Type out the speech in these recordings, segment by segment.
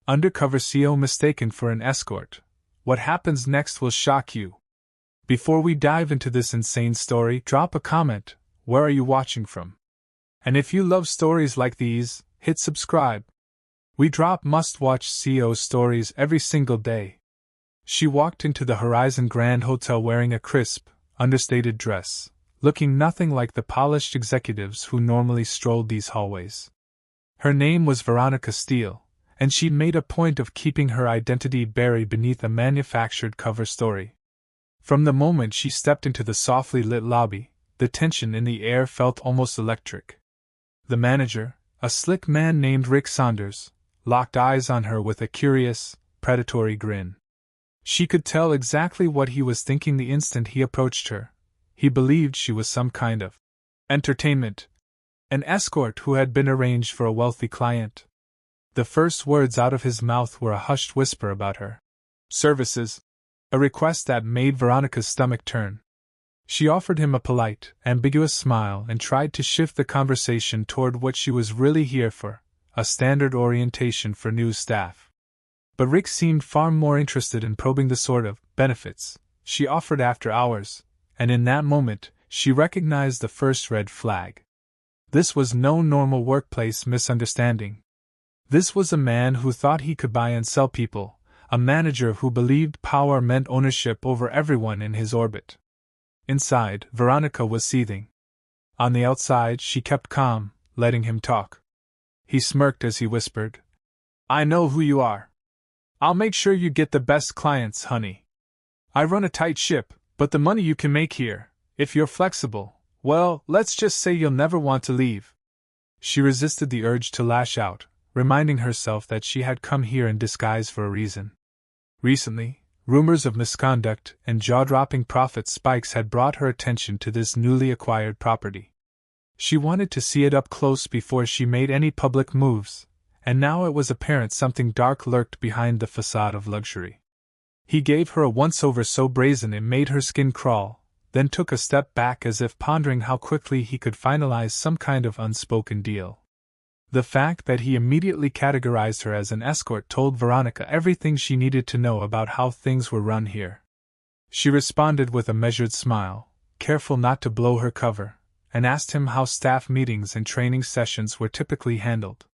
Undercover CEO mistaken for an escort. What happens next will shock you. Before we dive into this insane story, drop a comment. Where are you watching from? And if you love stories like these, hit subscribe. We drop must-watch CEO stories every single day. She walked into the Horizon Grand Hotel wearing a crisp, understated dress, looking nothing like the polished executives who normally strolled these hallways. Her name was Veronica Steele, and she'd made a point of keeping her identity buried beneath a manufactured cover story. From the moment she stepped into the softly lit lobby, the tension in the air felt almost electric. The manager, a slick man named Rick Saunders, locked eyes on her with a curious, predatory grin. She could tell exactly what he was thinking the instant he approached her. He believed she was some kind of entertainment, an escort who had been arranged for a wealthy client. The first words out of his mouth were a hushed whisper about her services, a request that made Veronica's stomach turn. She offered him a polite, ambiguous smile and tried to shift the conversation toward what she was really here for, a standard orientation for new staff. But Rick seemed far more interested in probing the sort of benefits she offered after hours, and in that moment, she recognized the first red flag. This was no normal workplace misunderstanding. This was a man who thought he could buy and sell people, a manager who believed power meant ownership over everyone in his orbit. Inside, Veronica was seething. On the outside, she kept calm, letting him talk. He smirked as he whispered, "I know who you are. I'll make sure you get the best clients, honey. I run a tight ship, but the money you can make here, if you're flexible, well, let's just say you'll never want to leave." She resisted the urge to lash out, reminding herself that she had come here in disguise for a reason. Recently, rumors of misconduct and jaw-dropping profit spikes had brought her attention to this newly acquired property. She wanted to see it up close before she made any public moves, and now it was apparent something dark lurked behind the facade of luxury. He gave her a once-over so brazen it made her skin crawl, then took a step back as if pondering how quickly he could finalize some kind of unspoken deal. The fact that he immediately categorized her as an escort told Veronica everything she needed to know about how things were run here. She responded with a measured smile, careful not to blow her cover, and asked him how staff meetings and training sessions were typically handled.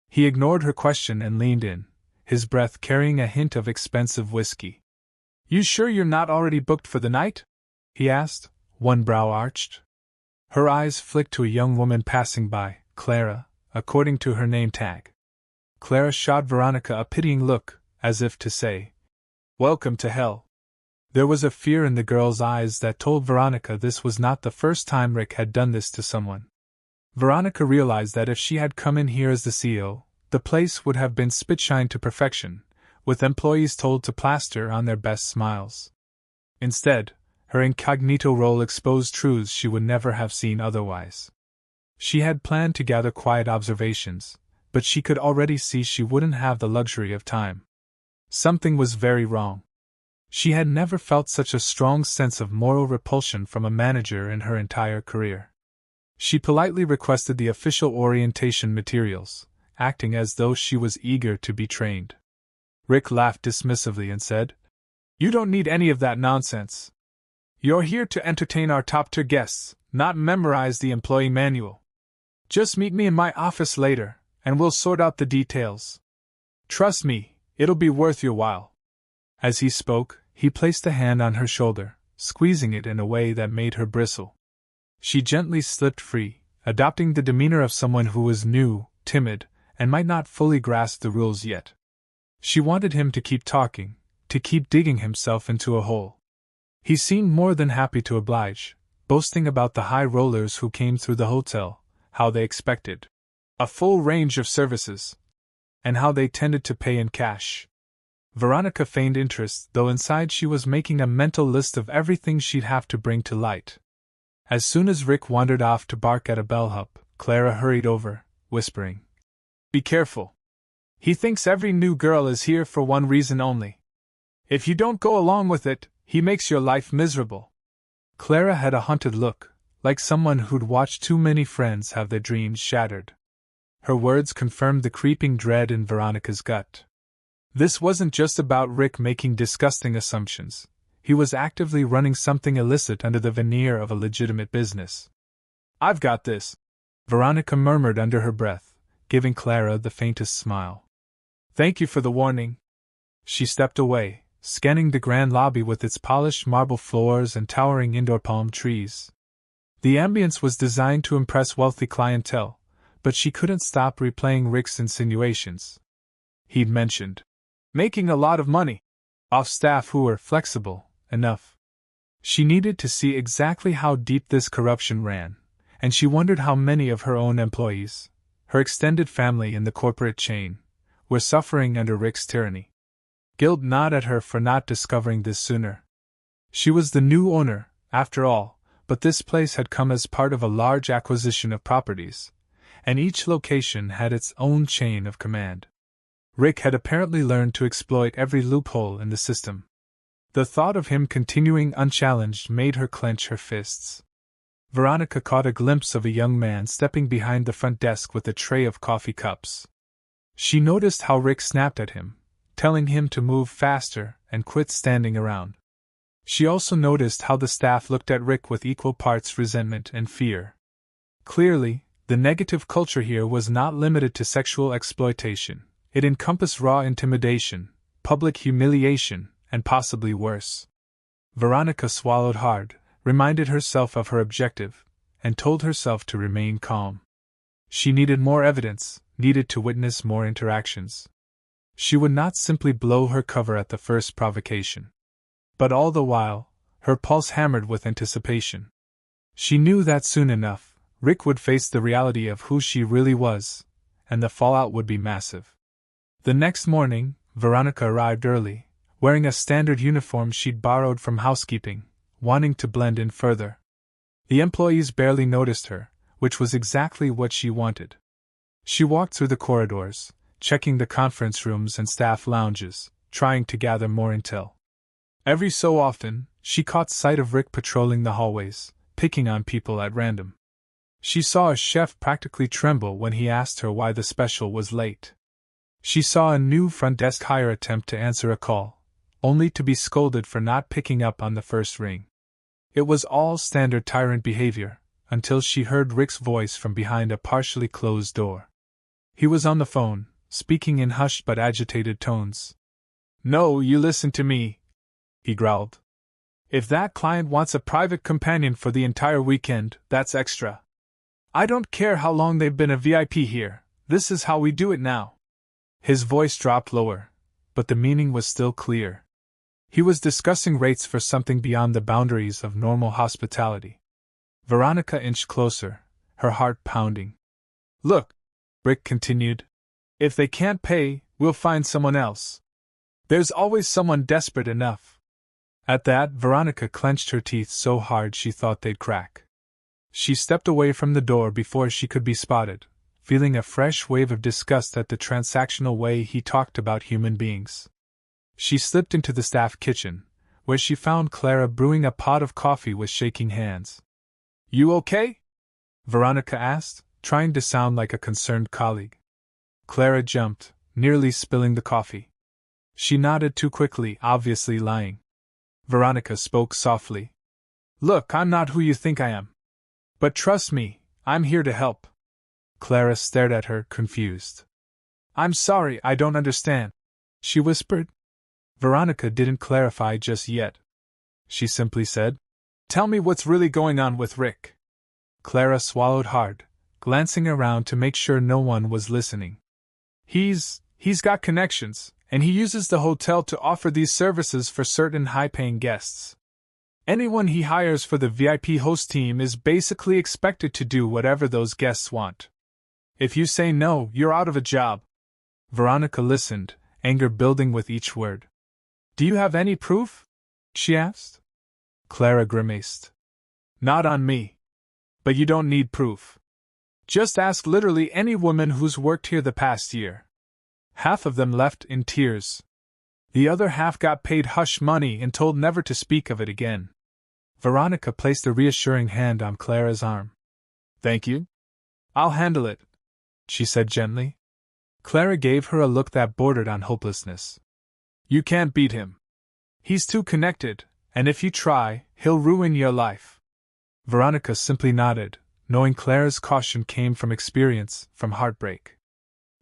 He ignored her question and leaned in, his breath carrying a hint of expensive whiskey. "You sure you're not already booked for the night?" he asked, one brow arched. Her eyes flicked to a young woman passing by, Clara, according to her name tag. Clara shot Veronica a pitying look, as if to say, "Welcome to hell." There was a fear in the girl's eyes that told Veronica this was not the first time Rick had done this to someone. Veronica realized that if she had come in here as the CEO, the place would have been spit-shine to perfection, with employees told to plaster on their best smiles. Instead, her incognito role exposed truths she would never have seen otherwise. She had planned to gather quiet observations, but she could already see she wouldn't have the luxury of time. Something was very wrong. She had never felt such a strong sense of moral repulsion from a manager in her entire career. She politely requested the official orientation materials, acting as though she was eager to be trained. Rick laughed dismissively and said, "You don't need any of that nonsense. You're here to entertain our top-tier guests, not memorize the employee manual. Just meet me in my office later, and we'll sort out the details. Trust me, it'll be worth your while." As he spoke, he placed a hand on her shoulder, squeezing it in a way that made her bristle. She gently slipped free, adopting the demeanor of someone who was new, timid, and might not fully grasp the rules yet. She wanted him to keep talking, to keep digging himself into a hole. He seemed more than happy to oblige, boasting about the high rollers who came through the hotel, how they expected a full range of services, and how they tended to pay in cash. Veronica feigned interest, though inside she was making a mental list of everything she'd have to bring to light. As soon as Rick wandered off to bark at a bellhop, Clara hurried over, whispering, "Be careful. He thinks every new girl is here for one reason only. If you don't go along with it, he makes your life miserable." Clara had a haunted look, like someone who'd watched too many friends have their dreams shattered. Her words confirmed the creeping dread in Veronica's gut. This wasn't just about Rick making disgusting assumptions. He was actively running something illicit under the veneer of a legitimate business. "I've got this," Veronica murmured under her breath, giving Clara the faintest smile. "Thank you for the warning." She stepped away, scanning the grand lobby with its polished marble floors and towering indoor palm trees. The ambience was designed to impress wealthy clientele, but she couldn't stop replaying Rick's insinuations. He'd mentioned making a lot of money off staff who were flexible enough. She needed to see exactly how deep this corruption ran, and she wondered how many of her own employees, her extended family in the corporate chain, were suffering under Rick's tyranny. Guilt gnawed at her for not discovering this sooner. She was the new owner, after all, but this place had come as part of a large acquisition of properties, and each location had its own chain of command. Rick had apparently learned to exploit every loophole in the system. The thought of him continuing unchallenged made her clench her fists. Veronica caught a glimpse of a young man stepping behind the front desk with a tray of coffee cups. She noticed how Rick snapped at him, telling him to move faster and quit standing around. She also noticed how the staff looked at Rick with equal parts resentment and fear. Clearly, the negative culture here was not limited to sexual exploitation. It encompassed raw intimidation, public humiliation, and possibly worse. Veronica swallowed hard, reminded herself of her objective, and told herself to remain calm. She needed more evidence, needed to witness more interactions. She would not simply blow her cover at the first provocation. But all the while, her pulse hammered with anticipation. She knew that soon enough, Rick would face the reality of who she really was, and the fallout would be massive. The next morning, Veronica arrived early, wearing a standard uniform she'd borrowed from housekeeping, wanting to blend in further. The employees barely noticed her, which was exactly what she wanted. She walked through the corridors, checking the conference rooms and staff lounges, trying to gather more intel. Every so often, she caught sight of Rick patrolling the hallways, picking on people at random. She saw a chef practically tremble when he asked her why the special was late. She saw a new front desk hire attempt to answer a call, only to be scolded for not picking up on the first ring. It was all standard tyrant behavior, until she heard Rick's voice from behind a partially closed door. He was on the phone, speaking in hushed but agitated tones. "No, you listen to me," he growled. "If that client wants a private companion for the entire weekend, that's extra. I don't care how long they've been a VIP here, this is how we do it now." His voice dropped lower, but the meaning was still clear. He was discussing rates for something beyond the boundaries of normal hospitality. Veronica inched closer, her heart pounding. "Look," Rick continued, "if they can't pay, we'll find someone else. There's always someone desperate enough." At that, Veronica clenched her teeth so hard she thought they'd crack. She stepped away from the door before she could be spotted, feeling a fresh wave of disgust at the transactional way he talked about human beings. She slipped into the staff kitchen, where she found Clara brewing a pot of coffee with shaking hands. "You okay?" Veronica asked, trying to sound like a concerned colleague. Clara jumped, nearly spilling the coffee. She nodded too quickly, obviously lying. Veronica spoke softly. "Look, I'm not who you think I am. But trust me, I'm here to help." Clara stared at her, confused. "I'm sorry, I don't understand," she whispered. Veronica didn't clarify just yet. She simply said, "Tell me what's really going on with Rick." Clara swallowed hard, glancing around to make sure no one was listening. He's got connections, and he uses the hotel to offer these services for certain high-paying guests. Anyone he hires for the VIP host team is basically expected to do whatever those guests want. If you say no, you're out of a job." Veronica listened, anger building with each word. "Do you have any proof?" she asked. Clara grimaced. "Not on me. But you don't need proof. Just ask literally any woman who's worked here the past year. Half of them left in tears. The other half got paid hush money and told never to speak of it again." Veronica placed a reassuring hand on Clara's arm. "Thank you. I'll handle it," she said gently. Clara gave her a look that bordered on hopelessness. You can't beat him. He's too connected, and if you try, he'll ruin your life. Veronica simply nodded, knowing Clara's caution came from experience, from heartbreak.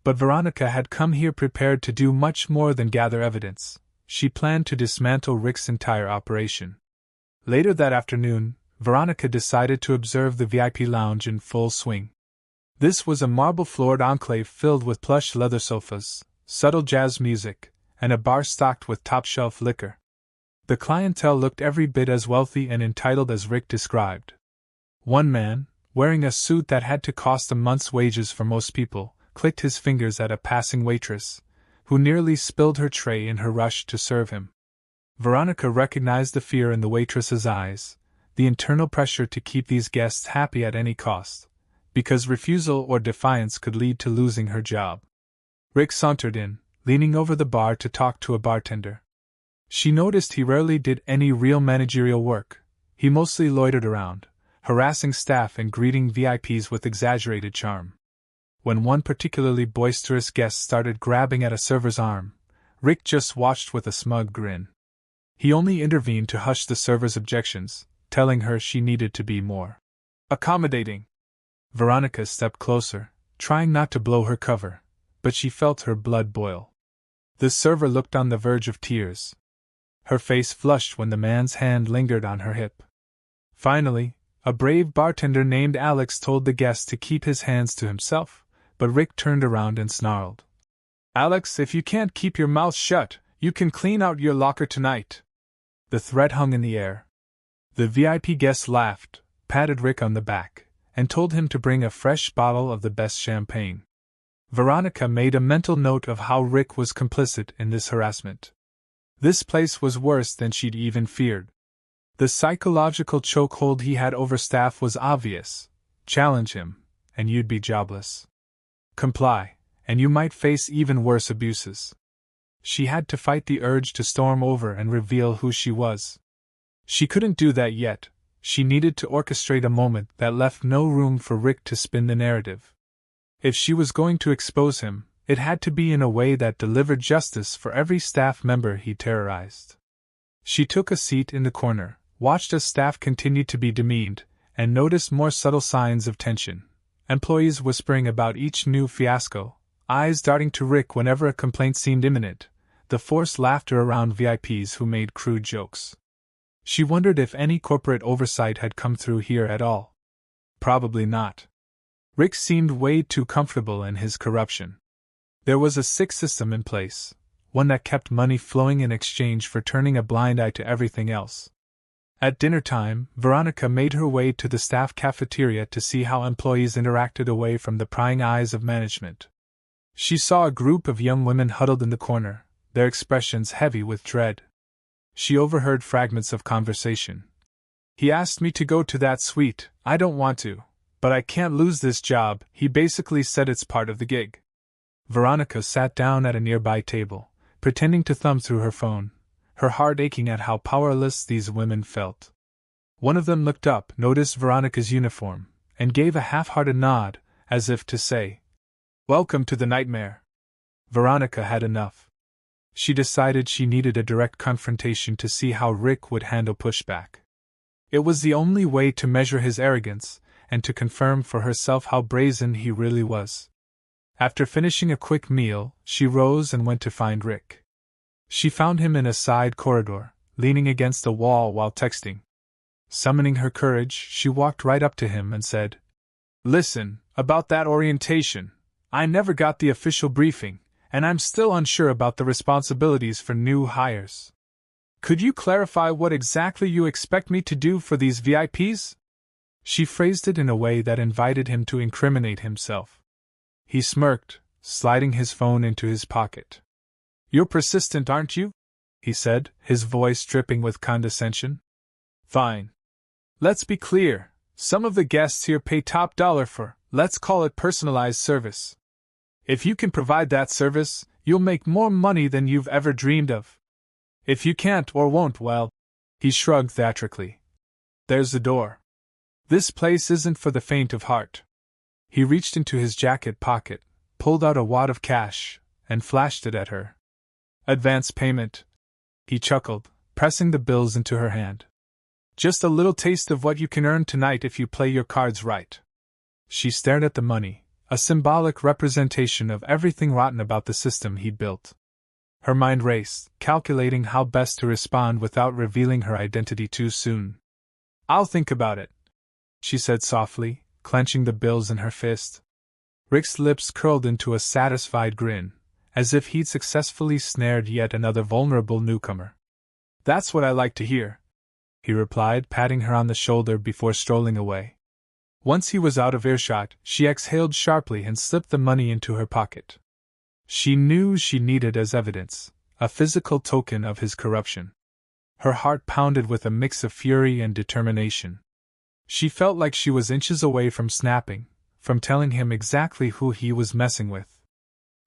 But Veronica had come here prepared to do much more than gather evidence. She planned to dismantle Rick's entire operation. Later that afternoon, Veronica decided to observe the VIP lounge in full swing. This was a marble-floored enclave filled with plush leather sofas, subtle jazz music, and a bar stocked with top-shelf liquor. The clientele looked every bit as wealthy and entitled as Rick described. One man, wearing a suit that had to cost a month's wages for most people, clicked his fingers at a passing waitress, who nearly spilled her tray in her rush to serve him. Veronica recognized the fear in the waitress's eyes, the internal pressure to keep these guests happy at any cost, because refusal or defiance could lead to losing her job. Rick sauntered in, leaning over the bar to talk to a bartender. She noticed he rarely did any real managerial work. He mostly loitered around, harassing staff and greeting VIPs with exaggerated charm. When one particularly boisterous guest started grabbing at a server's arm, Rick just watched with a smug grin. He only intervened to hush the server's objections, telling her she needed to be more accommodating. Veronica stepped closer, trying not to blow her cover, but she felt her blood boil. The server looked on the verge of tears. Her face flushed when the man's hand lingered on her hip. Finally, a brave bartender named Alex told the guest to keep his hands to himself, but Rick turned around and snarled. Alex, if you can't keep your mouth shut, you can clean out your locker tonight. The threat hung in the air. The VIP guest laughed, patted Rick on the back, and told him to bring a fresh bottle of the best champagne. Veronica made a mental note of how Rick was complicit in this harassment. This place was worse than she'd even feared. The psychological chokehold he had over staff was obvious. Challenge him, and you'd be jobless. Comply, and you might face even worse abuses. She had to fight the urge to storm over and reveal who she was. She couldn't do that yet. She needed to orchestrate a moment that left no room for Rick to spin the narrative. If she was going to expose him, it had to be in a way that delivered justice for every staff member he terrorized. She took a seat in the corner, watched as staff continued to be demeaned, and noticed more subtle signs of tension. Employees whispering about each new fiasco, eyes darting to Rick whenever a complaint seemed imminent, the forced laughter around VIPs who made crude jokes. She wondered if any corporate oversight had come through here at all. Probably not. Rick seemed way too comfortable in his corruption. There was a sick system in place, one that kept money flowing in exchange for turning a blind eye to everything else. At dinner time, Veronica made her way to the staff cafeteria to see how employees interacted away from the prying eyes of management. She saw a group of young women huddled in the corner, their expressions heavy with dread. She overheard fragments of conversation. He asked me to go to that suite. I don't want to, but I can't lose this job. He basically said it's part of the gig. Veronica sat down at a nearby table, pretending to thumb through her phone, her heart aching at how powerless these women felt. One of them looked up, noticed Veronica's uniform, and gave a half-hearted nod, as if to say, "Welcome to the nightmare." Veronica had enough. She decided she needed a direct confrontation to see how Rick would handle pushback. It was the only way to measure his arrogance, and to confirm for herself how brazen he really was. After finishing a quick meal, she rose and went to find Rick. She found him in a side corridor, leaning against a wall while texting. Summoning her courage, she walked right up to him and said, "Listen, about that orientation. I never got the official briefing, and I'm still unsure about the responsibilities for new hires. Could you clarify what exactly you expect me to do for these VIPs?" She phrased it in a way that invited him to incriminate himself. He smirked, sliding his phone into his pocket. "You're persistent, aren't you?" he said, his voice dripping with condescension. "Fine. Let's be clear. Some of the guests here pay top dollar for, let's call it personalized service. If you can provide that service, you'll make more money than you've ever dreamed of. If you can't or won't, well," he shrugged theatrically, "there's the door. This place isn't for the faint of heart." He reached into his jacket pocket, pulled out a wad of cash, and flashed it at her. "Advance payment," he chuckled, pressing the bills into her hand. "Just a little taste of what you can earn tonight if you play your cards right." She stared at the money, a symbolic representation of everything rotten about the system he'd built. Her mind raced, calculating how best to respond without revealing her identity too soon. "I'll think about it," she said softly, clenching the bills in her fist. Rick's lips curled into a satisfied grin, as if he'd successfully snared yet another vulnerable newcomer. "That's what I like to hear," he replied, patting her on the shoulder before strolling away. Once he was out of earshot, she exhaled sharply and slipped the money into her pocket. She knew she needed as evidence, a physical token of his corruption. Her heart pounded with a mix of fury and determination. She felt like she was inches away from snapping, from telling him exactly who he was messing with.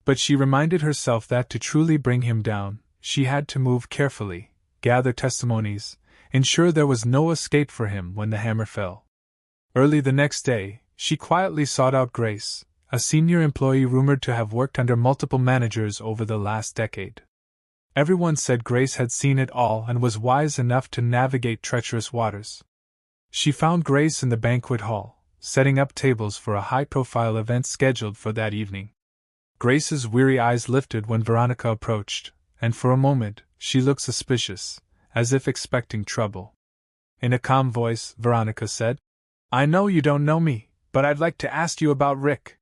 But she reminded herself that to truly bring him down, she had to move carefully, gather testimonies, ensure there was no escape for him when the hammer fell. Early the next day, she quietly sought out Grace, a senior employee rumored to have worked under multiple managers over the last decade. Everyone said Grace had seen it all and was wise enough to navigate treacherous waters. She found Grace in the banquet hall, setting up tables for a high-profile event scheduled for that evening. Grace's weary eyes lifted when Veronica approached, and for a moment, she looked suspicious, as if expecting trouble. In a calm voice, Veronica said, "I know you don't know me, but I'd like to ask you about Rick."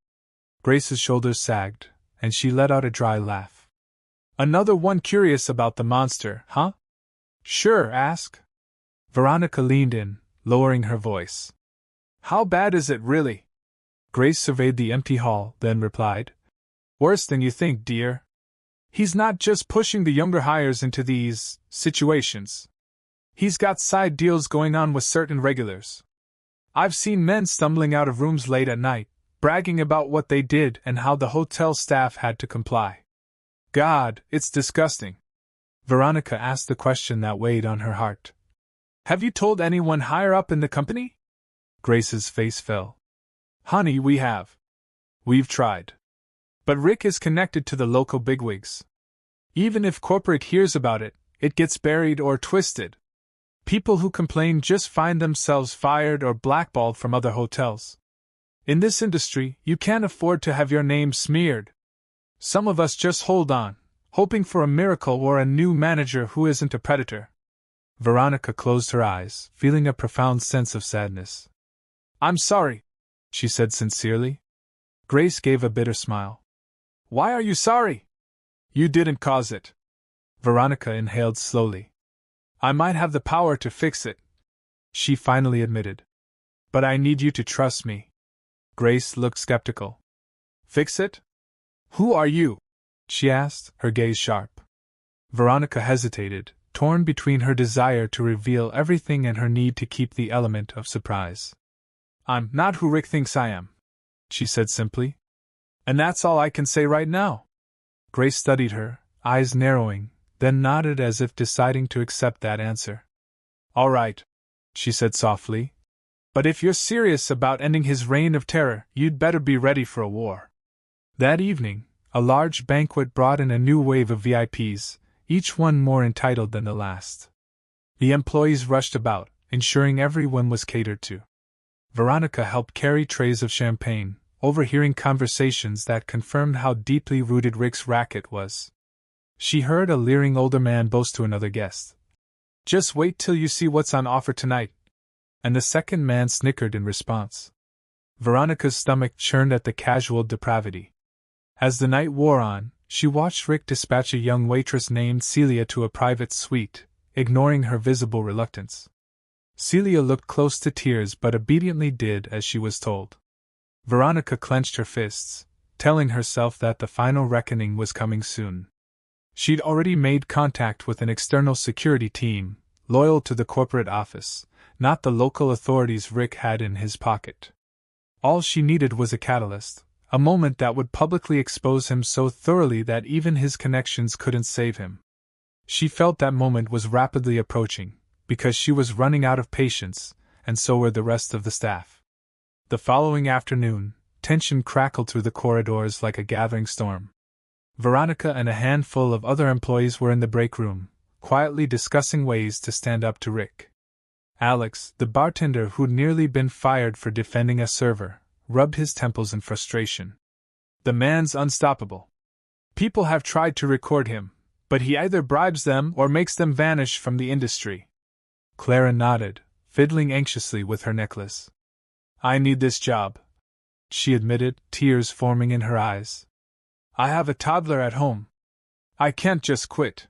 Grace's shoulders sagged, and she let out a dry laugh. "Another one curious about the monster, huh?" "Sure, ask." Veronica leaned in, lowering her voice. "How bad is it, really?" Grace surveyed the empty hall, then replied, "Worse than you think, dear. He's not just pushing the younger hires into these situations. He's got side deals going on with certain regulars. I've seen men stumbling out of rooms late at night, bragging about what they did and how the hotel staff had to comply. God, it's disgusting." Veronica asked the question that weighed on her heart. "Have you told anyone higher up in the company?" Grace's face fell. "Honey, we have. We've tried. But Rick is connected to the local bigwigs. Even if corporate hears about it, it gets buried or twisted. People who complain just find themselves fired or blackballed from other hotels. In this industry, you can't afford to have your name smeared. Some of us just hold on, hoping for a miracle or a new manager who isn't a predator." Veronica closed her eyes, feeling a profound sense of sadness. "I'm sorry," she said sincerely. Grace gave a bitter smile. "Why are you sorry? You didn't cause it." Veronica inhaled slowly. "I might have the power to fix it," she finally admitted. "But I need you to trust me." Grace looked skeptical. "Fix it? Who are you?" she asked, her gaze sharp. Veronica hesitated, torn between her desire to reveal everything and her need to keep the element of surprise. "I'm not who Rick thinks I am," she said simply. "And that's all I can say right now." Grace studied her, eyes narrowing, then nodded as if deciding to accept that answer. "All right," she said softly. "But if you're serious about ending his reign of terror, you'd better be ready for a war." That evening, a large banquet brought in a new wave of VIPs, each one more entitled than the last. The employees rushed about, ensuring everyone was catered to. Veronica helped carry trays of champagne, overhearing conversations that confirmed how deeply rooted Rick's racket was. She heard a leering older man boast to another guest, "Just wait till you see what's on offer tonight." And the second man snickered in response. Veronica's stomach churned at the casual depravity. As the night wore on, she watched Rick dispatch a young waitress named Celia to a private suite, ignoring her visible reluctance. Celia looked close to tears but obediently did as she was told. Veronica clenched her fists, telling herself that the final reckoning was coming soon. She'd already made contact with an external security team, loyal to the corporate office, not the local authorities Rick had in his pocket. All she needed was a catalyst, a moment that would publicly expose him so thoroughly that even his connections couldn't save him. She felt that moment was rapidly approaching, because she was running out of patience, and so were the rest of the staff. The following afternoon, tension crackled through the corridors like a gathering storm. Veronica and a handful of other employees were in the break room, quietly discussing ways to stand up to Rick. Alex, the bartender who'd nearly been fired for defending a server, rubbed his temples in frustration. The man's unstoppable. People have tried to record him, but he either bribes them or makes them vanish from the industry. Clara nodded, fiddling anxiously with her necklace. I need this job, she admitted, tears forming in her eyes. I have a toddler at home. I can't just quit.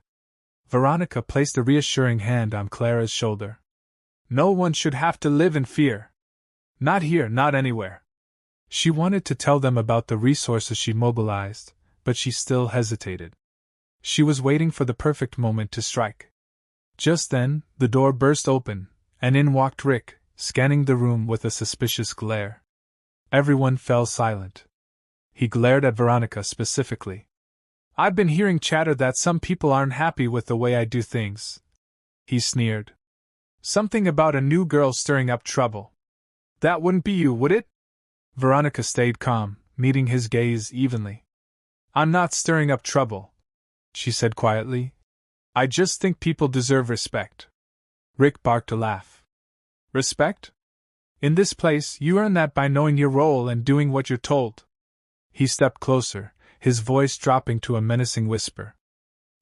Veronica placed a reassuring hand on Clara's shoulder. No one should have to live in fear. Not here, not anywhere. She wanted to tell them about the resources she mobilized, but she still hesitated. She was waiting for the perfect moment to strike. Just then, the door burst open, and in walked Rick, scanning the room with a suspicious glare. Everyone fell silent. He glared at Veronica specifically. I've been hearing chatter that some people aren't happy with the way I do things, he sneered. Something about a new girl stirring up trouble. That wouldn't be you, would it? Veronica stayed calm, meeting his gaze evenly. I'm not stirring up trouble, she said quietly. I just think people deserve respect. Rick barked a laugh. Respect? In this place, you earn that by knowing your role and doing what you're told. He stepped closer, his voice dropping to a menacing whisper.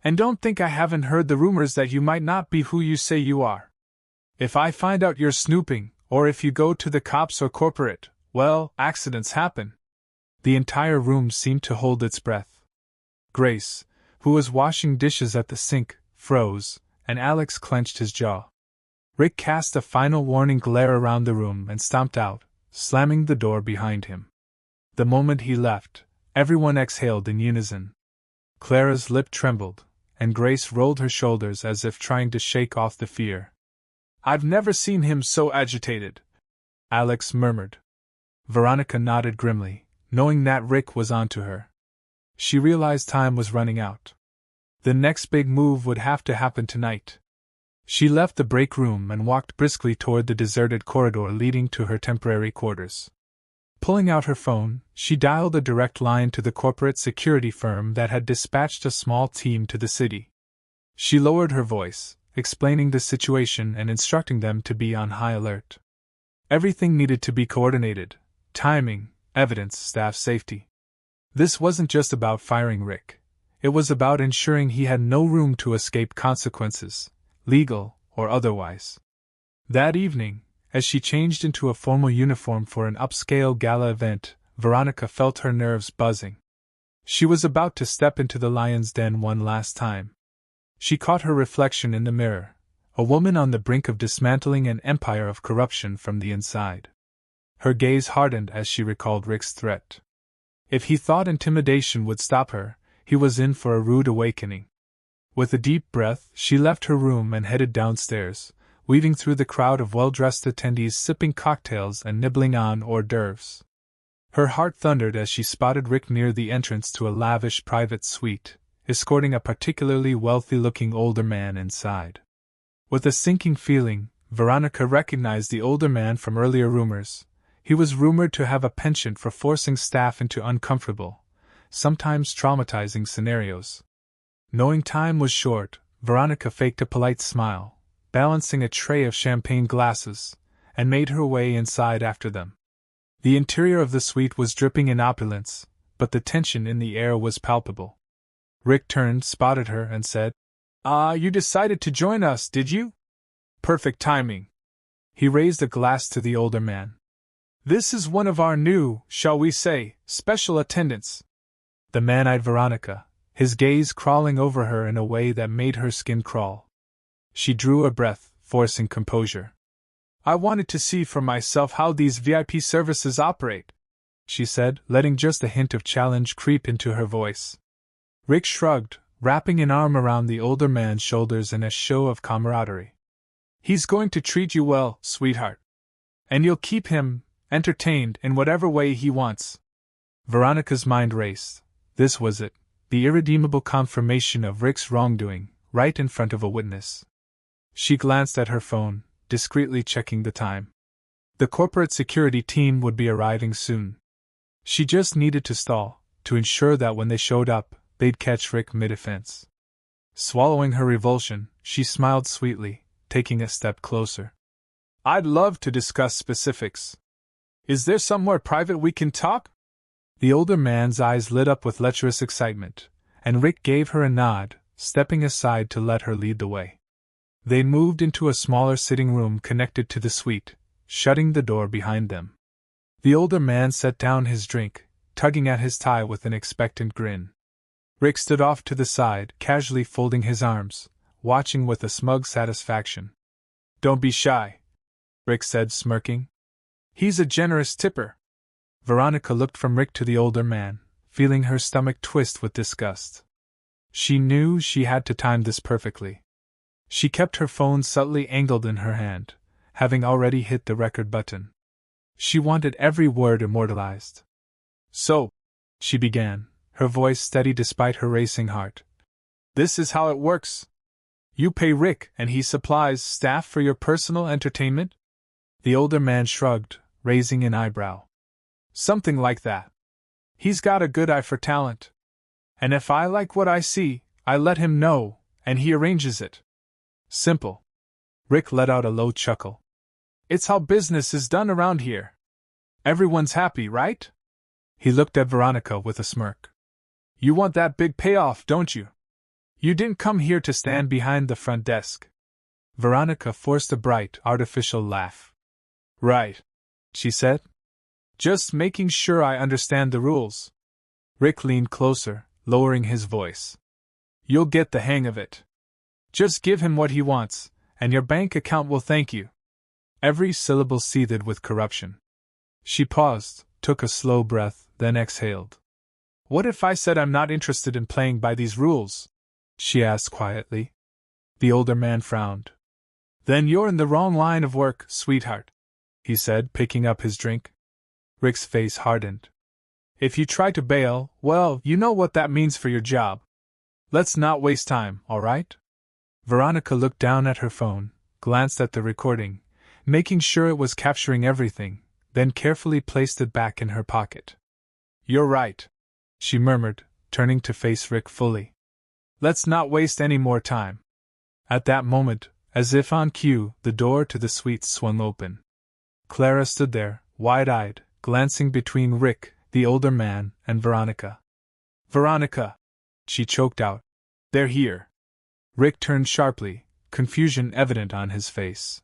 And don't think I haven't heard the rumors that you might not be who you say you are. If I find out you're snooping, or if you go to the cops or corporate, well, accidents happen. The entire room seemed to hold its breath. Grace, who was washing dishes at the sink, froze, and Alex clenched his jaw. Rick cast a final warning glare around the room and stomped out, slamming the door behind him. The moment he left, everyone exhaled in unison. Clara's lip trembled, and Grace rolled her shoulders as if trying to shake off the fear. I've never seen him so agitated, Alex murmured. Veronica nodded grimly, knowing that Rick was onto her. She realized time was running out. The next big move would have to happen tonight. She left the break room and walked briskly toward the deserted corridor leading to her temporary quarters. Pulling out her phone, she dialed a direct line to the corporate security firm that had dispatched a small team to the city. She lowered her voice, explaining the situation and instructing them to be on high alert. Everything needed to be coordinated: timing, evidence, staff safety. This wasn't just about firing Rick. It was about ensuring he had no room to escape consequences, legal or otherwise. That evening, as she changed into a formal uniform for an upscale gala event, Veronica felt her nerves buzzing. She was about to step into the lion's den one last time. She caught her reflection in the mirror, a woman on the brink of dismantling an empire of corruption from the inside. Her gaze hardened as she recalled Rick's threat. If he thought intimidation would stop her, he was in for a rude awakening. With a deep breath, she left her room and headed downstairs, weaving through the crowd of well-dressed attendees sipping cocktails and nibbling on hors d'oeuvres. Her heart thundered as she spotted Rick near the entrance to a lavish private suite, escorting a particularly wealthy-looking older man inside. With a sinking feeling, Veronica recognized the older man from earlier rumors. He was rumored to have a penchant for forcing staff into uncomfortable, sometimes traumatizing scenarios. Knowing time was short, Veronica faked a polite smile, balancing a tray of champagne glasses, and made her way inside after them. The interior of the suite was dripping in opulence, but the tension in the air was palpable. Rick turned, spotted her, and said, You decided to join us, did you? Perfect timing. He raised a glass to the older man. This is one of our new, shall we say, special attendants. The man eyed Veronica, his gaze crawling over her in a way that made her skin crawl. She drew a breath, forcing composure. I wanted to see for myself how these VIP services operate, she said, letting just a hint of challenge creep into her voice. Rick shrugged, wrapping an arm around the older man's shoulders in a show of camaraderie. He's going to treat you well, sweetheart. And you'll keep him entertained in whatever way he wants. Veronica's mind raced. This was it, the irredeemable confirmation of Rick's wrongdoing, right in front of a witness. She glanced at her phone, discreetly checking the time. The corporate security team would be arriving soon. She just needed to stall, to ensure that when they showed up, they'd catch Rick mid-offense. Swallowing her revulsion, she smiled sweetly, taking a step closer. I'd love to discuss specifics. Is there somewhere private we can talk? The older man's eyes lit up with lecherous excitement, and Rick gave her a nod, stepping aside to let her lead the way. They moved into a smaller sitting room connected to the suite, shutting the door behind them. The older man set down his drink, tugging at his tie with an expectant grin. Rick stood off to the side, casually folding his arms, watching with a smug satisfaction. Don't be shy, Rick said, smirking. He's a generous tipper. Veronica looked from Rick to the older man, feeling her stomach twist with disgust. She knew she had to time this perfectly. She kept her phone subtly angled in her hand, having already hit the record button. She wanted every word immortalized. So, she began, her voice steady despite her racing heart. This is how it works. You pay Rick and he supplies staff for your personal entertainment? The older man shrugged, raising an eyebrow. Something like that. He's got a good eye for talent. And if I like what I see, I let him know, and he arranges it. Simple. Rick let out a low chuckle. It's how business is done around here. Everyone's happy, right? He looked at Veronica with a smirk. You want that big payoff, don't you? You didn't come here to stand behind the front desk. Veronica forced a bright, artificial laugh. Right, she said. Just making sure I understand the rules. Rick leaned closer, lowering his voice. You'll get the hang of it. Just give him what he wants, and your bank account will thank you. Every syllable seethed with corruption. She paused, took a slow breath, then exhaled. What if I said I'm not interested in playing by these rules? She asked quietly. The older man frowned. Then you're in the wrong line of work, sweetheart, he said, picking up his drink. Rick's face hardened. If you try to bail, well, you know what that means for your job. Let's not waste time, all right? Veronica looked down at her phone, glanced at the recording, making sure it was capturing everything, then carefully placed it back in her pocket. You're right, she murmured, turning to face Rick fully. Let's not waste any more time. At that moment, as if on cue, the door to the suite swung open. Clara stood there, wide-eyed, glancing between Rick, the older man, and Veronica. Veronica! She choked out. They're here. Rick turned sharply, confusion evident on his face.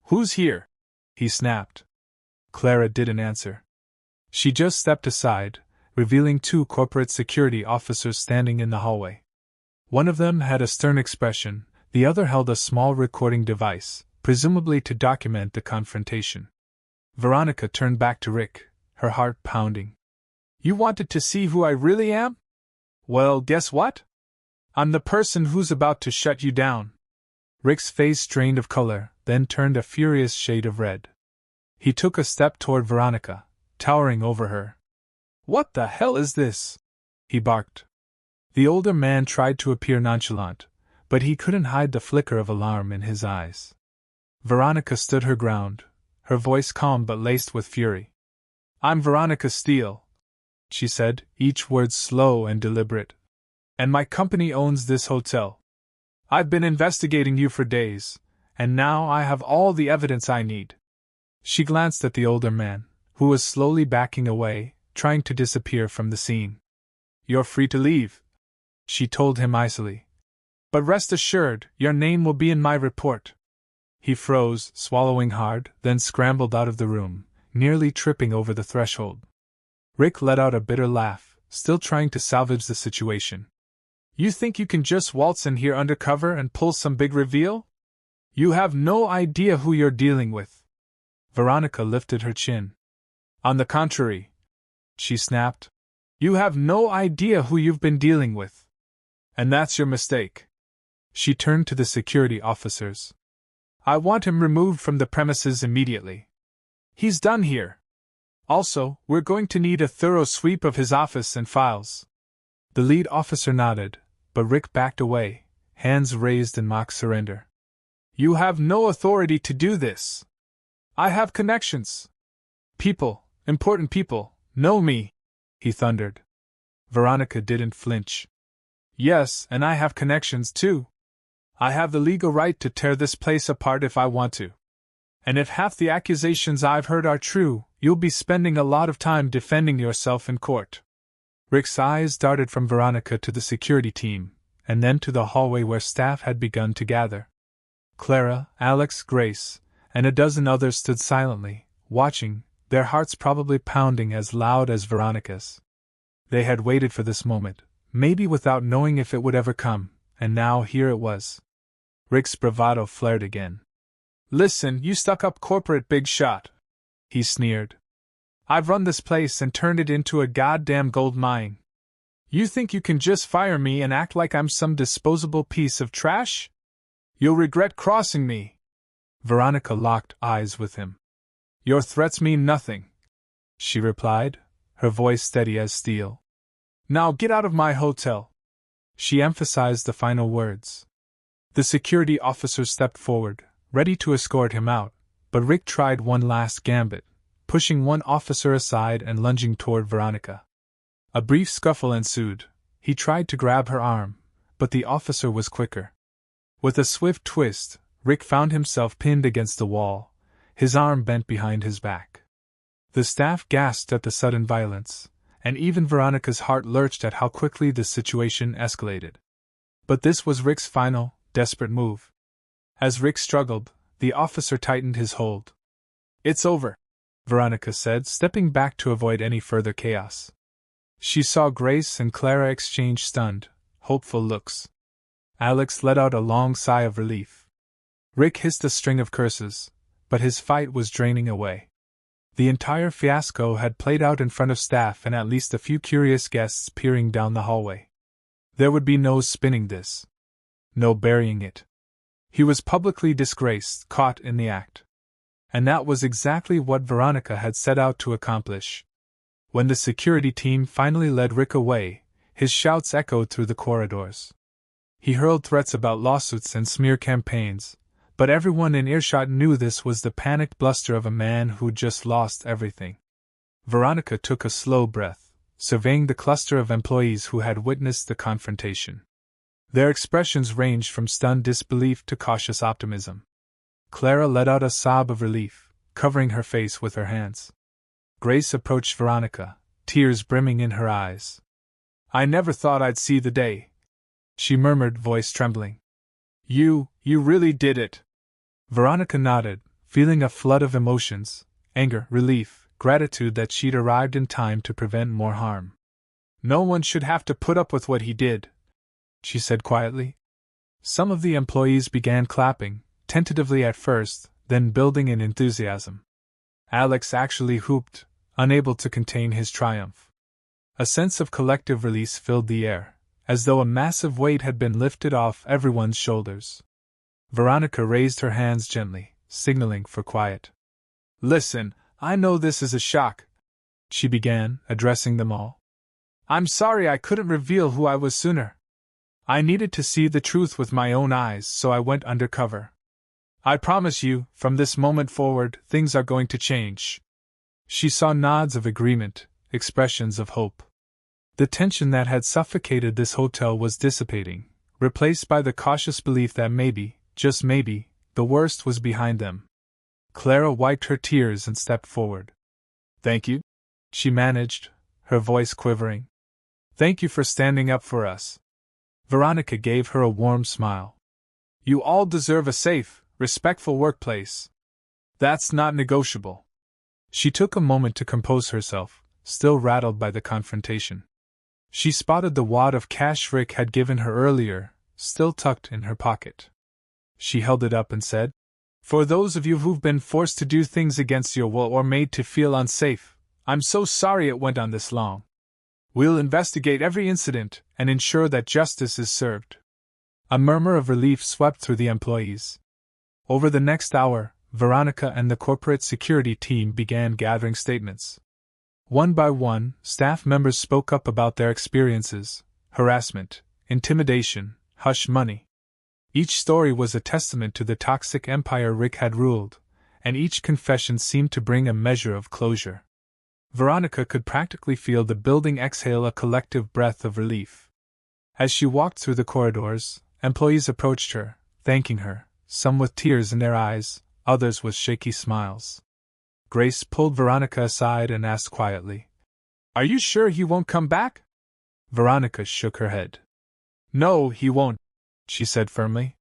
Who's here? He snapped. Clara didn't answer. She just stepped aside, revealing two corporate security officers standing in the hallway. One of them had a stern expression, the other held a small recording device, presumably to document the confrontation. Veronica turned back to Rick, her heart pounding. You wanted to see who I really am? Well, guess what? I'm the person who's about to shut you down. Rick's face drained of color, then turned a furious shade of red. He took a step toward Veronica, towering over her. What the hell is this? He barked. The older man tried to appear nonchalant, but he couldn't hide the flicker of alarm in his eyes. Veronica stood her ground, her voice calm but laced with fury. I'm Veronica Steele, she said, each word slow and deliberate. And my company owns this hotel. I've been investigating you for days, and now I have all the evidence I need. She glanced at the older man, who was slowly backing away, trying to disappear from the scene. You're free to leave, she told him icily. But rest assured, your name will be in my report. He froze, swallowing hard, then scrambled out of the room, nearly tripping over the threshold. Rick let out a bitter laugh, still trying to salvage the situation. You think you can just waltz in here undercover and pull some big reveal? You have no idea who you're dealing with. Veronica lifted her chin. On the contrary, she snapped. You have no idea who you've been dealing with. And that's your mistake. She turned to the security officers. I want him removed from the premises immediately. He's done here. Also, we're going to need a thorough sweep of his office and files. The lead officer nodded, but Rick backed away, hands raised in mock surrender. You have no authority to do this. I have connections. People, important people, Know me? He thundered. Veronica didn't flinch. Yes, and I have connections too. I have the legal right to tear this place apart if I want to. And if half the accusations I've heard are true, you'll be spending a lot of time defending yourself in court. Rick's eyes darted from Veronica to the security team, and then to the hallway where staff had begun to gather. Clara, Alex, Grace, and a dozen others stood silently, watching, their hearts probably pounding as loud as Veronica's. They had waited for this moment, maybe without knowing if it would ever come, and now here it was. Rick's bravado flared again. Listen, you stuck-up corporate big shot, he sneered. I've run this place and turned it into a goddamn gold mine. You think you can just fire me and act like I'm some disposable piece of trash? You'll regret crossing me. Veronica locked eyes with him. Your threats mean nothing, she replied, her voice steady as steel. Now get out of my hotel. She emphasized the final words. The security officer stepped forward, ready to escort him out, but Rick tried one last gambit, pushing one officer aside and lunging toward Veronica. A brief scuffle ensued. He tried to grab her arm, but the officer was quicker. With a swift twist, Rick found himself pinned against the wall, his arm bent behind his back. The staff gasped at the sudden violence, and even Veronica's heart lurched at how quickly the situation escalated. But this was Rick's final, desperate move. As Rick struggled, the officer tightened his hold. It's over, Veronica said, stepping back to avoid any further chaos. She saw Grace and Clara exchange stunned, hopeful looks. Alex let out a long sigh of relief. Rick hissed a string of curses, but his fight was draining away. The entire fiasco had played out in front of staff and at least a few curious guests peering down the hallway. There would be no spinning this. No burying it. He was publicly disgraced, caught in the act. And that was exactly what Veronica had set out to accomplish. When the security team finally led Rick away, his shouts echoed through the corridors. He hurled threats about lawsuits and smear campaigns, but everyone in earshot knew this was the panicked bluster of a man who'd just lost everything. Veronica took a slow breath, surveying the cluster of employees who had witnessed the confrontation. Their expressions ranged from stunned disbelief to cautious optimism. Clara let out a sob of relief, covering her face with her hands. Grace approached Veronica, tears brimming in her eyes. I never thought I'd see the day, she murmured, voice trembling. You really did it. Veronica nodded, feeling a flood of emotions, anger, relief, gratitude that she'd arrived in time to prevent more harm. No one should have to put up with what he did, she said quietly. Some of the employees began clapping, tentatively at first, then building in enthusiasm. Alex actually whooped, unable to contain his triumph. A sense of collective release filled the air, as though a massive weight had been lifted off everyone's shoulders. Veronica raised her hands gently, signaling for quiet. Listen, I know this is a shock, she began, addressing them all. I'm sorry I couldn't reveal who I was sooner. I needed to see the truth with my own eyes, so I went undercover. I promise you, from this moment forward, things are going to change. She saw nods of agreement, expressions of hope. The tension that had suffocated this hotel was dissipating, replaced by the cautious belief that maybe, just maybe, the worst was behind them. Clara wiped her tears and stepped forward. Thank you, she managed, her voice quivering. Thank you for standing up for us. Veronica gave her a warm smile. You all deserve a safe, respectful workplace. That's not negotiable. She took a moment to compose herself, still rattled by the confrontation. She spotted the wad of cash Rick had given her earlier, still tucked in her pocket. She held it up and said, For those of you who've been forced to do things against your will or made to feel unsafe, I'm so sorry it went on this long. We'll investigate every incident and ensure that justice is served. A murmur of relief swept through the employees. Over the next hour, Veronica and the corporate security team began gathering statements. One by one, staff members spoke up about their experiences, harassment, intimidation, hush money. Each story was a testament to the toxic empire Rick had ruled, and each confession seemed to bring a measure of closure. Veronica could practically feel the building exhale a collective breath of relief. As she walked through the corridors, employees approached her, thanking her, some with tears in their eyes, others with shaky smiles. Grace pulled Veronica aside and asked quietly, "Are you sure he won't come back?" Veronica shook her head. "No, he won't," she said firmly.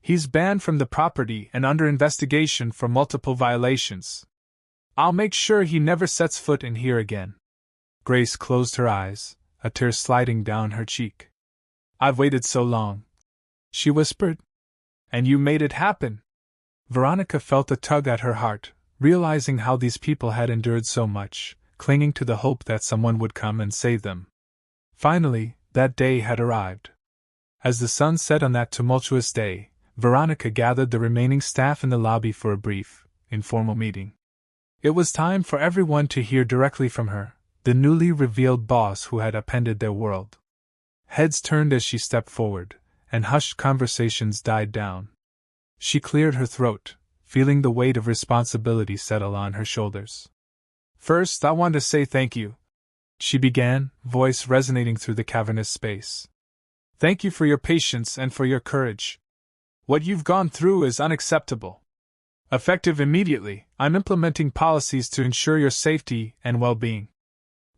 "He's banned from the property and under investigation for multiple violations. I'll make sure he never sets foot in here again." Grace closed her eyes, a tear sliding down her cheek. "I've waited so long," she whispered. "And you made it happen." Veronica felt a tug at her heart, realizing how these people had endured so much, clinging to the hope that someone would come and save them. Finally, that day had arrived. As the sun set on that tumultuous day, Veronica gathered the remaining staff in the lobby for a brief, informal meeting. It was time for everyone to hear directly from her, the newly revealed boss who had upended their world. Heads turned as she stepped forward, and hushed conversations died down. She cleared her throat, feeling the weight of responsibility settle on her shoulders. "First, I want to say thank you," she began, voice resonating through the cavernous space. "Thank you for your patience and for your courage. What you've gone through is unacceptable. Effective immediately, I'm implementing policies to ensure your safety and well-being.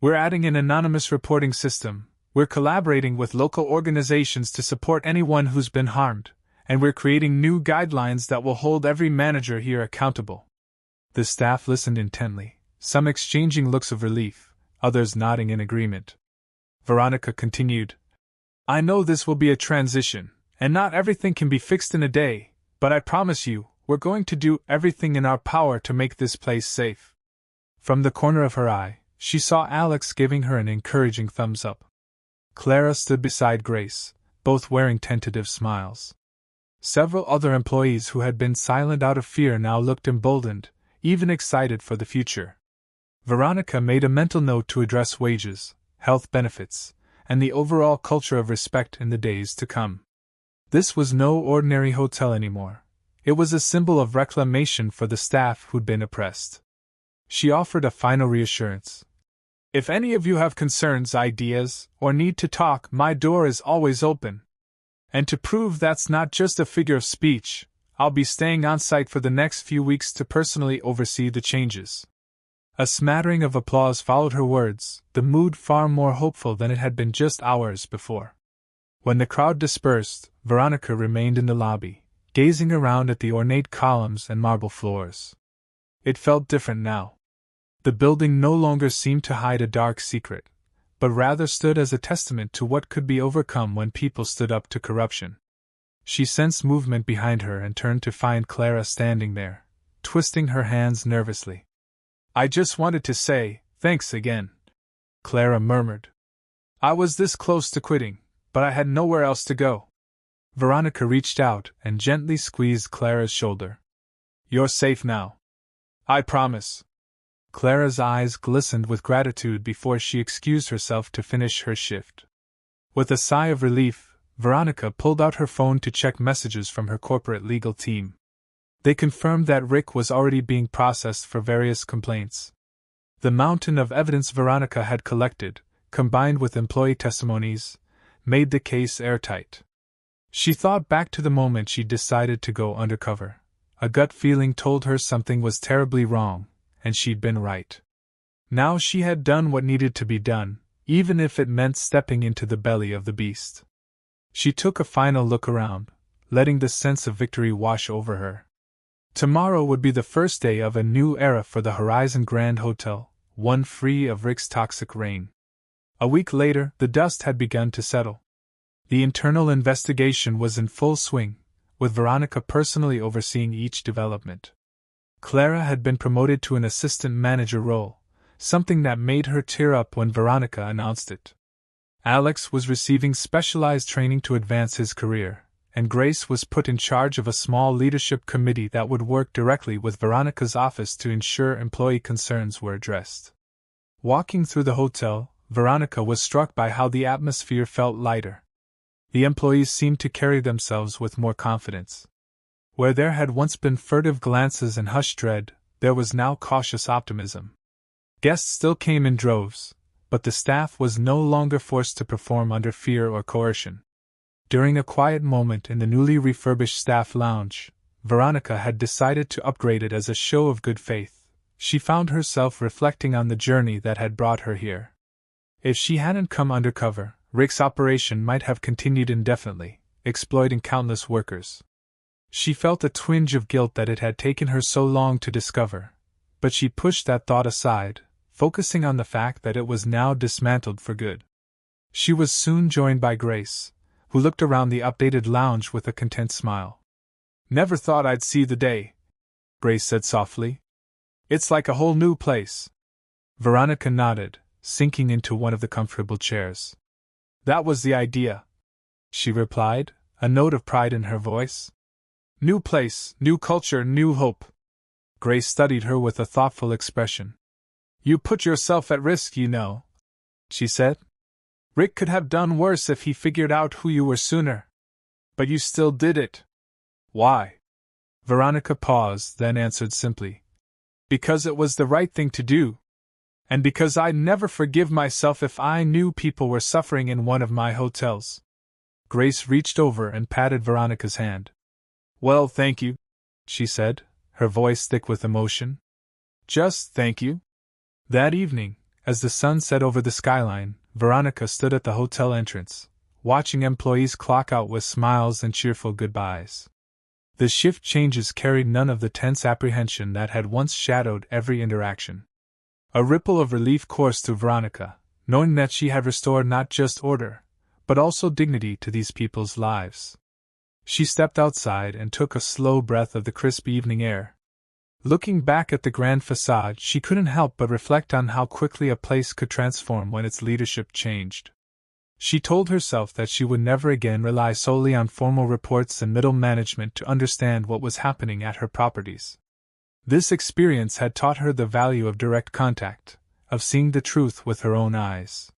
We're adding an anonymous reporting system, we're collaborating with local organizations to support anyone who's been harmed, and we're creating new guidelines that will hold every manager here accountable." The staff listened intently, some exchanging looks of relief, others nodding in agreement. Veronica continued, "I know this will be a transition, and not everything can be fixed in a day, but I promise you, we're going to do everything in our power to make this place safe." From the corner of her eye, she saw Alex giving her an encouraging thumbs up. Clara stood beside Grace, both wearing tentative smiles. Several other employees who had been silent out of fear now looked emboldened, even excited for the future. Veronica made a mental note to address wages, health benefits, and the overall culture of respect in the days to come. This was no ordinary hotel anymore. It was a symbol of reclamation for the staff who'd been oppressed. She offered a final reassurance. "If any of you have concerns, ideas, or need to talk, my door is always open. And to prove that's not just a figure of speech, I'll be staying on site for the next few weeks to personally oversee the changes." A smattering of applause followed her words, the mood far more hopeful than it had been just hours before. When the crowd dispersed, Veronica remained in the lobby, gazing around at the ornate columns and marble floors. It felt different now. The building no longer seemed to hide a dark secret, but rather stood as a testament to what could be overcome when people stood up to corruption. She sensed movement behind her and turned to find Clara standing there, twisting her hands nervously. "I just wanted to say, thanks again," Clara murmured. "I was this close to quitting, but I had nowhere else to go." Veronica reached out and gently squeezed Clara's shoulder. "You're safe now. I promise." Clara's eyes glistened with gratitude before she excused herself to finish her shift. With a sigh of relief, Veronica pulled out her phone to check messages from her corporate legal team. They confirmed that Rick was already being processed for various complaints. The mountain of evidence Veronica had collected, combined with employee testimonies, made the case airtight. She thought back to the moment she decided to go undercover. A gut feeling told her something was terribly wrong, and she'd been right. Now she had done what needed to be done, even if it meant stepping into the belly of the beast. She took a final look around, letting the sense of victory wash over her. Tomorrow would be the first day of a new era for the Horizon Grand Hotel, one free of Rick's toxic reign. A week later, the dust had begun to settle. The internal investigation was in full swing, with Veronica personally overseeing each development. Clara had been promoted to an assistant manager role, something that made her tear up when Veronica announced it. Alex was receiving specialized training to advance his career, and Grace was put in charge of a small leadership committee that would work directly with Veronica's office to ensure employee concerns were addressed. Walking through the hotel, Veronica was struck by how the atmosphere felt lighter. The employees seemed to carry themselves with more confidence. Where there had once been furtive glances and hushed dread, there was now cautious optimism. Guests still came in droves, but the staff was no longer forced to perform under fear or coercion. During a quiet moment in the newly refurbished staff lounge, Veronica had decided to upgrade it as a show of good faith. She found herself reflecting on the journey that had brought her here. If she hadn't come undercover, Rick's operation might have continued indefinitely, exploiting countless workers. She felt a twinge of guilt that it had taken her so long to discover, but she pushed that thought aside, focusing on the fact that it was now dismantled for good. She was soon joined by Grace, who looked around the updated lounge with a content smile. "Never thought I'd see the day," Grace said softly. "It's like a whole new place." Veronica nodded, sinking into one of the comfortable chairs. "That was the idea," she replied, a note of pride in her voice. "New place, new culture, new hope." Grace studied her with a thoughtful expression. "You put yourself at risk, you know," she said. "Rick could have done worse if he figured out who you were sooner. But you still did it. Why?" Veronica paused, then answered simply. "Because it was the right thing to do. And because I'd never forgive myself if I knew people were suffering in one of my hotels." Grace reached over and patted Veronica's hand. "Well, thank you," she said, her voice thick with emotion. "Just thank you." That evening, as the sun set over the skyline, Veronica stood at the hotel entrance, watching employees clock out with smiles and cheerful goodbyes. The shift changes carried none of the tense apprehension that had once shadowed every interaction. A ripple of relief coursed through Veronica, knowing that she had restored not just order, but also dignity to these people's lives. She stepped outside and took a slow breath of the crisp evening air. Looking back at the grand facade, she couldn't help but reflect on how quickly a place could transform when its leadership changed. She told herself that she would never again rely solely on formal reports and middle management to understand what was happening at her properties. This experience had taught her the value of direct contact, of seeing the truth with her own eyes.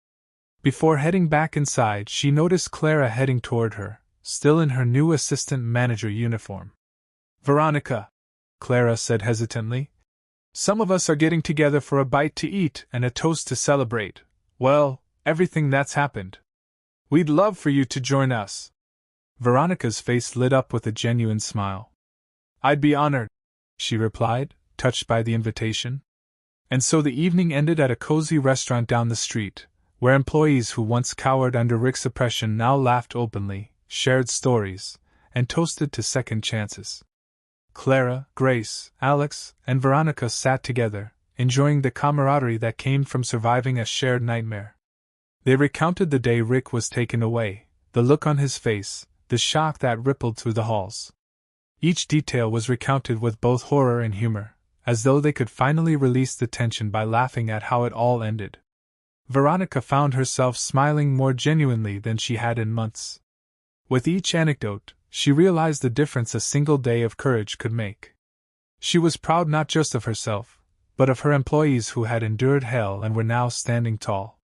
Before heading back inside, she noticed Clara heading toward her, still in her new assistant manager uniform. "Veronica," Clara said hesitantly, "some of us are getting together for a bite to eat and a toast to celebrate, well, everything that's happened. We'd love for you to join us." Veronica's face lit up with a genuine smile. "I'd be honored," she replied, touched by the invitation. And so the evening ended at a cozy restaurant down the street, where employees who once cowered under Rick's oppression now laughed openly, shared stories, and toasted to second chances. Clara, Grace, Alex, and Veronica sat together, enjoying the camaraderie that came from surviving a shared nightmare. They recounted the day Rick was taken away, the look on his face, the shock that rippled through the halls. Each detail was recounted with both horror and humor, as though they could finally release the tension by laughing at how it all ended. Veronica found herself smiling more genuinely than she had in months. With each anecdote, she realized the difference a single day of courage could make. She was proud not just of herself, but of her employees who had endured hell and were now standing tall.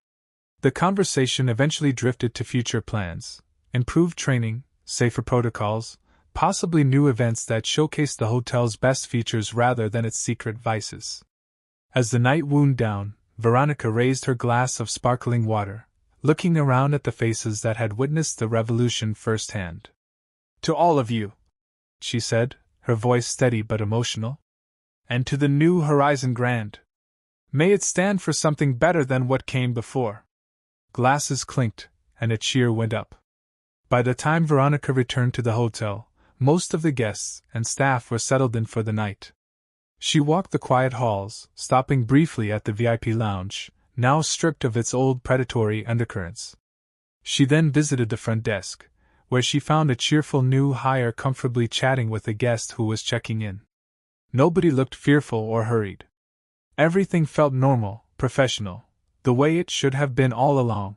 The conversation eventually drifted to future plans, improved training, safer protocols, possibly new events that showcased the hotel's best features rather than its secret vices. As the night wound down, Veronica raised her glass of sparkling water, looking around at the faces that had witnessed the revolution firsthand. "To all of you," she said, her voice steady but emotional, "and to the new Horizon Grand. May it stand for something better than what came before." Glasses clinked, and a cheer went up. By the time Veronica returned to the hotel, most of the guests and staff were settled in for the night. She walked the quiet halls, stopping briefly at the VIP lounge, now stripped of its old predatory undercurrents. She then visited the front desk, where she found a cheerful new hire comfortably chatting with a guest who was checking in. Nobody looked fearful or hurried. Everything felt normal, professional, the way it should have been all along.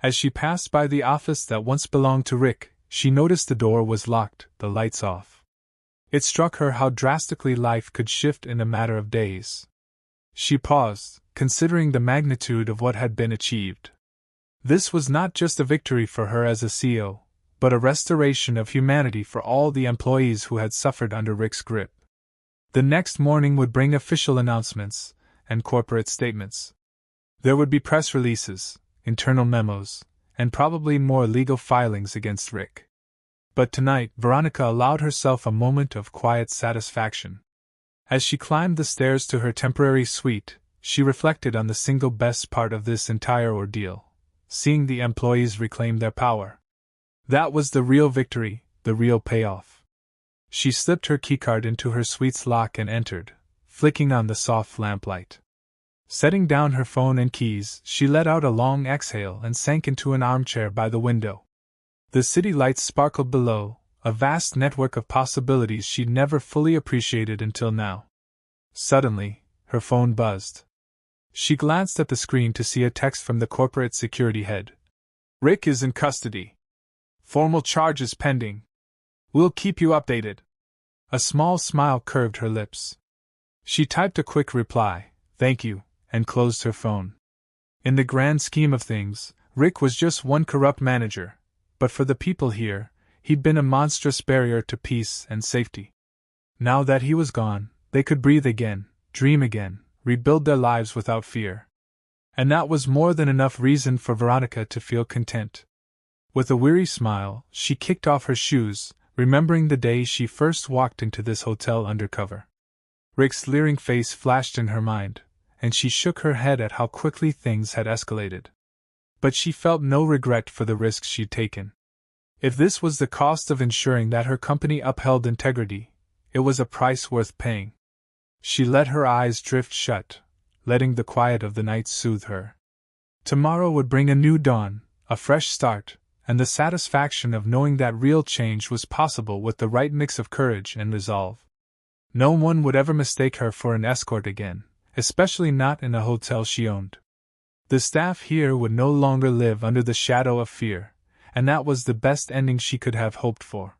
As she passed by the office that once belonged to Rick, she noticed the door was locked, the lights off. It struck her how drastically life could shift in a matter of days. She paused, considering the magnitude of what had been achieved. This was not just a victory for her as a CEO, but a restoration of humanity for all the employees who had suffered under Rick's grip. The next morning would bring official announcements, and corporate statements. There would be press releases, internal memos, and probably more legal filings against Rick. But tonight, Veronica allowed herself a moment of quiet satisfaction. As she climbed the stairs to her temporary suite, she reflected on the single best part of this entire ordeal: seeing the employees reclaim their power. That was the real victory, the real payoff. She slipped her keycard into her suite's lock and entered, flicking on the soft lamplight. Setting down her phone and keys, she let out a long exhale and sank into an armchair by the window. The city lights sparkled below, a vast network of possibilities she'd never fully appreciated until now. Suddenly, her phone buzzed. She glanced at the screen to see a text from the corporate security head. "Rick is in custody. Formal charges pending. We'll keep you updated." A small smile curved her lips. She typed a quick reply, "Thank you," and closed her phone. In the grand scheme of things, Rick was just one corrupt manager, but for the people here, he'd been a monstrous barrier to peace and safety. Now that he was gone, they could breathe again, dream again, rebuild their lives without fear. And that was more than enough reason for Veronica to feel content. With a weary smile, she kicked off her shoes, remembering the day she first walked into this hotel undercover. Rick's leering face flashed in her mind, and she shook her head at how quickly things had escalated. But she felt no regret for the risks she'd taken. If this was the cost of ensuring that her company upheld integrity, it was a price worth paying. She let her eyes drift shut, letting the quiet of the night soothe her. Tomorrow would bring a new dawn, a fresh start, and the satisfaction of knowing that real change was possible with the right mix of courage and resolve. No one would ever mistake her for an escort again, especially not in a hotel she owned. The staff here would no longer live under the shadow of fear, and that was the best ending she could have hoped for.